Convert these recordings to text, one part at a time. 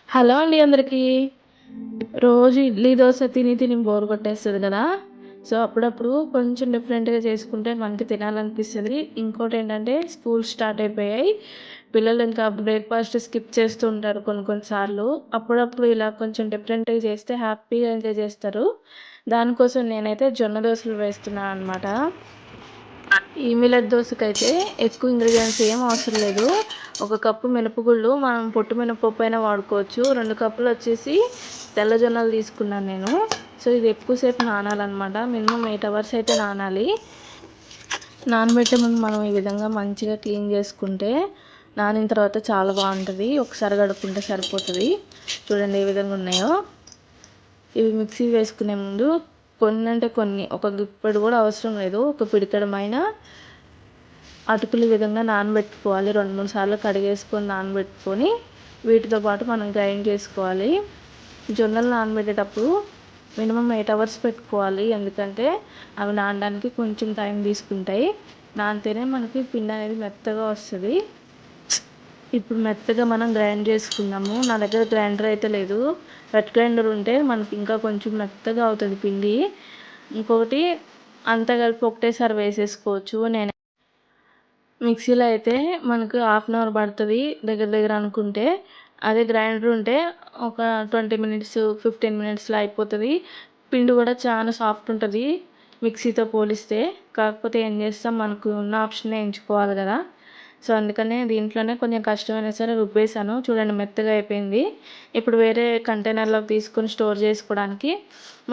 Hello అండి అందరికీ. రోజు ఇడ్లీ, దోస తిని తిని బోర్ కొట్టేస్తది కదా! సో, అప్పుడప్పుడు కొంచెం డిఫరెంట్‌గా చేసుకుంటే మనకి తినాలనిపిస్తది. ఇంకోటేంటంటే స్కూల్స్ స్టార్ట్ అయిపోయాయి. పిల్లలు ఇంకా బ్రేక్‌ఫాస్ట్ స్కిప్ చేస్తూ ఉంటారు కొన్ని కొన్ని సార్లు. అప్పుడప్పుడు ఇలా కొంచెం డిఫరెంట్‌గా చేస్తే హ్యాపీగా ఎంజాయ్ చేస్తారు. దానికోసం నేనైతే జొన్న దోసలు వేస్తున్నాననమాట. ఈ మిల్లెట్ దోసకైతే ఎక్కువ ఇంగ్రీడియెంట్స్ ఏం అవసరం లేదు. ఒక కప్పు మినపగుళ్ళు, మనం పొట్టు మినపప్పు అయినా వాడుకోవచ్చు. 2 కప్పులొచ్చేసి తెల్ల జొన్నలు తీసుకున్నాను నేను. సో, ఇది ఎక్కువసేపు నానాలనమాట. మినిమమ్ 8 అవర్స్ అయితే నానాలి. నానబెట్టే ముందు మనం ఈ విధంగా మంచిగా క్లీన్ చేసుకుంటే నానిన తర్వాత చాలా బాగుంటుంది. ఒకసారి కడుక్కుంటే సరిపోతుంది. చూడండి ఏ విధంగా ఉన్నాయో. ఇవి మిక్సీ వేసుకునే ముందు కొన్ని అంటే కొన్ని, ఒక గుప్పెడు కూడా అవసరం లేదు, ఒక పిడికెడమైన అటుకులు ఈ విధంగా నానబెట్టుకోవాలి. 2-3 సార్లు కడిగేసుకొని నానబెట్టుకొని వీటితో పాటు మనం గ్రైండ్ చేసుకోవాలి. జొన్నలు నానబెట్టేటప్పుడు మినిమం 8 అవర్స్ పెట్టుకోవాలి. ఎందుకంటే అవి నానడానికి కొంచెం టైం తీసుకుంటాయి. నానితేనే మనకి పిండి అనేది మెత్తగా వస్తుంది. ఇప్పుడు మెత్తగా మనం గ్రైండ్ చేసుకుందాము. నా దగ్గర గ్రైండర్ అయితే లేదు. వెట్ గ్రైండర్ ఉంటే మనకి ఇంకా కొంచెం మెత్తగా అవుతుంది పిండి. ఇంకొకటి అంతా కలిపి ఒకటేసారి వేసేసుకోవచ్చు. నేను మిక్సీలో అయితే మనకు హాఫ్ అన్ అవర్ పడుతుంది దగ్గర దగ్గర అనుకుంటే. అదే గ్రైండర్ ఉంటే ఒక 20 మినిట్స్ 15 మినిట్స్లో అయిపోతుంది. పిండి కూడా చాలా సాఫ్ట్ ఉంటుంది మిక్సీతో పోలిస్తే. కాకపోతే ఏం చేస్తాం, మనకు ఉన్న ఆప్షనే ఎంచుకోవాలి కదా! సో, అందుకనే దీంట్లోనే కొంచెం కష్టమైనా సరే రుబ్బేసాను. చూడండి మెత్తగా అయిపోయింది. ఇప్పుడు వేరే కంటైనర్లోకి తీసుకొని స్టోర్ చేసుకోవడానికి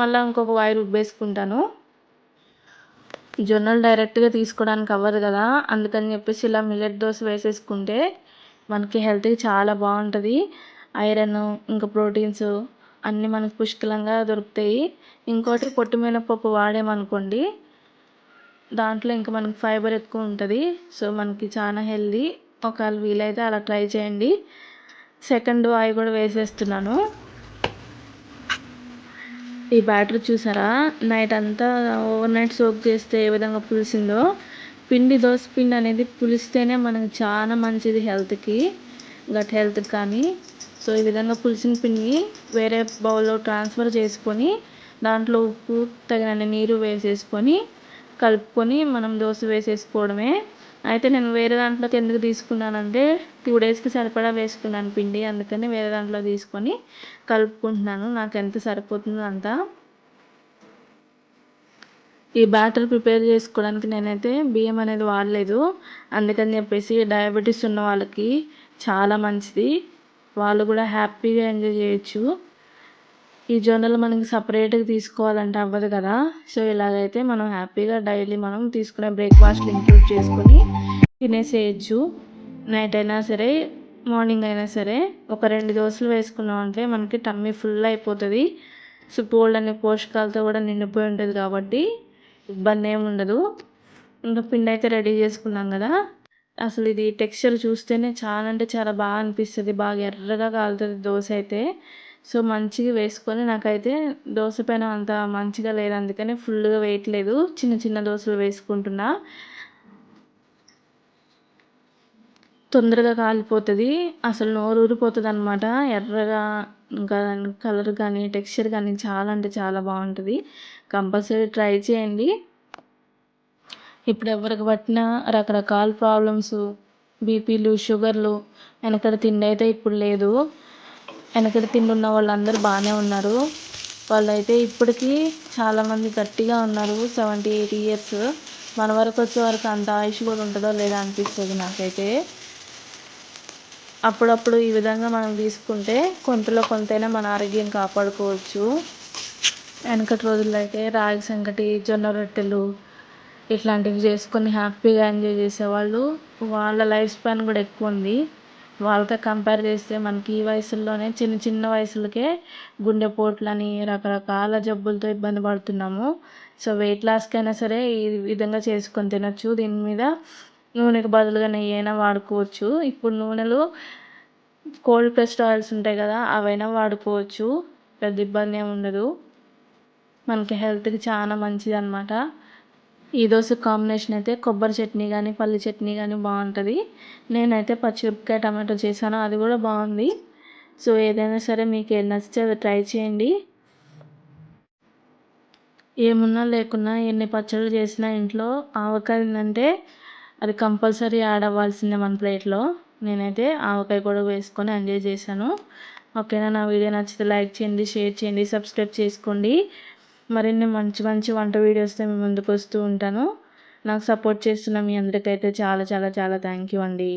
మళ్ళీ ఇంకొక వాయి రుబ్బేసుకుంటాను. జొన్నలు డైరెక్ట్గా తీసుకోవడానికి అవ్వదు కదా! అందుకని చెప్పేసి ఇలా మిల్లెట్ దోస వేసేసుకుంటే మనకి హెల్త్కి చాలా బాగుంటుంది. ఐరన్ ఇంకా ప్రోటీన్స్ అన్నీ మనకు పుష్కలంగా దొరుకుతాయి. ఇంకోటి పొట్టు మినపప్పు వాడామనుకోండి, దాంట్లో ఇంకా మనకి ఫైబర్ ఎక్కువ ఉంటుంది. సో, మనకి చాలా హెల్దీ. ఒకవేళ వీలైతే అలా ట్రై చేయండి. సెకండ్ వాయి కూడా వేసేస్తున్నాను. ఈ బ్యాటర్ చూసారా, నైట్ అంతా ఓవర్ నైట్ సోక్ చేస్తే ఏ విధంగా పులిసిందో. దోస పిండి అనేది పులిస్తేనే మనకు చాలా మంచిది హెల్త్కి, గట్ హెల్త్కి కానీ. సో, ఈ విధంగా పులిసిన పిండిని వేరే బౌల్లో ట్రాన్స్ఫర్ చేసుకొని దాంట్లో ఉప్పు తగినన్ని నీరు వేసేసుకొని కలుపుకొని మనం దోశ వేసేసుకోవడమే. అయితే నేను వేరే దాంట్లోకి ఎందుకు తీసుకున్నానంటే 2 డేస్కి సరిపడా వేసుకున్నాను పిండి. అందుకని వేరే దాంట్లో తీసుకొని కలుపుకుంటున్నాను. నాకు ఎంత సరిపోతుందో అంత. ఈ బ్యాటర్ ప్రిపేర్ చేసుకోవడానికి నేనైతే బియ్యం అనేది వాడలేదు. అందుకని చెప్పేసి డయాబెటీస్ ఉన్న వాళ్ళకి చాలా మంచిది. వాళ్ళు కూడా హ్యాపీగా ఎంజాయ్ చేయొచ్చు. ఈ జొన్నలు మనకి సపరేట్గా తీసుకోవాలంటే అవ్వదు కదా! సో, ఇలాగైతే మనం హ్యాపీగా డైలీ మనం తీసుకునే బ్రేక్ఫాస్ట్లు ఇంక్లూడ్ చేసుకొని తినేసేయచ్చు. నైట్ అయినా సరే, మార్నింగ్ అయినా సరే ఒక 2 దోసలు వేసుకున్నామంటే మనకి టమ్మీ ఫుల్ అయిపోతుంది. సో, బోలెడన్ని పోషకాలతో కూడా నిండిపోయి ఉంటుంది కాబట్టి ఇబ్బంది ఏమి ఉండదు. ఇంకా పిండి అయితే రెడీ చేసుకున్నాం కదా! అసలు ఇది టెక్స్చర్ చూస్తేనే చాలా అంటే చాలా బాగా అనిపిస్తుంది. బాగా ఎర్రగా కాలుతుంది దోశ అయితే. సో, మంచిగా వేసుకొని, నాకైతే దోశ పెనం అంత మంచిగా లేదు, అందుకని ఫుల్గా వేయట్లేదు. చిన్న చిన్న దోశలు వేసుకుంటున్నా. తొందరగా కాలిపోతుంది. అసలు నోరు ఊరిపోతుంది అనమాట. ఎర్రగా ఇంకా కలర్ కానీ టెక్స్చర్ కానీ చాలా అంటే చాలా బాగుంటుంది. కంపల్సరీ ట్రై చేయండి. ఇప్పుడు ఎవరికి పట్టినా రకరకాల ప్రాబ్లమ్స్, బీపీలు, షుగర్లు. వెనకటి తిండి అయితే ఇప్పుడు లేదు. వెనకటి తిండి ఉన్న వాళ్ళందరూ బాగానే ఉన్నారు. వాళ్ళైతే ఇప్పటికీ చాలామంది గట్టిగా ఉన్నారు. 70-80 ఇయర్స్. మన వరకు వచ్చే వరకు అంత ఆయుష్ కూడా ఉంటుందో లేదో అనిపిస్తుంది నాకైతే. అప్పుడప్పుడు ఈ విధంగా మనం తీసుకుంటే కొంతలో కొంతైనా మన ఆరోగ్యం కాపాడుకోవచ్చు. వెనకటి రోజుల్లో అయితే రాగి సంకటి, జొన్న రొట్టెలు ఇట్లాంటివి చేసుకొని హ్యాపీగా ఎంజాయ్ చేసేవాళ్ళు. వాళ్ళ లైఫ్ స్పాన్ కూడా ఎక్కువ ఉంది. వాళ్ళతో కంపేర్ చేస్తే మనకి ఈ వయసుల్లోనే చిన్న చిన్న వయసులకే గుండెపోట్లని రకరకాల జబ్బులతో ఇబ్బంది పడుతున్నాము. సో, వెయిట్ లాస్కైనా సరే ఈ విధంగా చేసుకొని తినొచ్చు. దీని మీద నూనెకి బదులుగా నెయ్యి అయినా వాడుకోవచ్చు. ఇప్పుడు నూనెలు కోల్డ్ ప్రెస్డ్ ఆయిల్స్ ఉంటాయి కదా, అవైనా వాడుకోవచ్చు. పెద్ద ఇబ్బంది ఏమి ఉండదు. మనకి హెల్త్కి చాలా మంచిది అన్నమాట. ఈ దోశ కాంబినేషన్ అయితే కొబ్బరి చట్నీ కానీ పల్లి చట్నీ కానీ బాగుంటుంది. నేనైతే పచ్చిమిరపకాయ టమాటో చేశాను, అది కూడా బాగుంది. సో ఏదైనా సరే మీకు ఏది నచ్చితే అది ట్రై చేయండి. ఏమున్నా లేకున్నా ఎన్ని పచ్చళ్ళు చేసినా ఇంట్లో ఆవకాయ ఉందంటే అది కంపల్సరీ యాడ్ అవ్వాల్సిందే మన ప్లేట్లో. నేనైతే ఆవకాయ కూడా వేసుకొని ఎంజాయ్ చేశాను. ఓకేనా, నా వీడియో నచ్చితే లైక్ చేయండి, షేర్ చేయండి, సబ్స్క్రైబ్ చేసుకోండి. మరిన్ని మంచి మంచి వంట వీడియోస్తో మీ ముందుకు వస్తూ ఉంటాను. నాకు సపోర్ట్ చేస్తున్న మీ అందరికైతే చాలా చాలా చాలా థ్యాంక్ యూ అండి.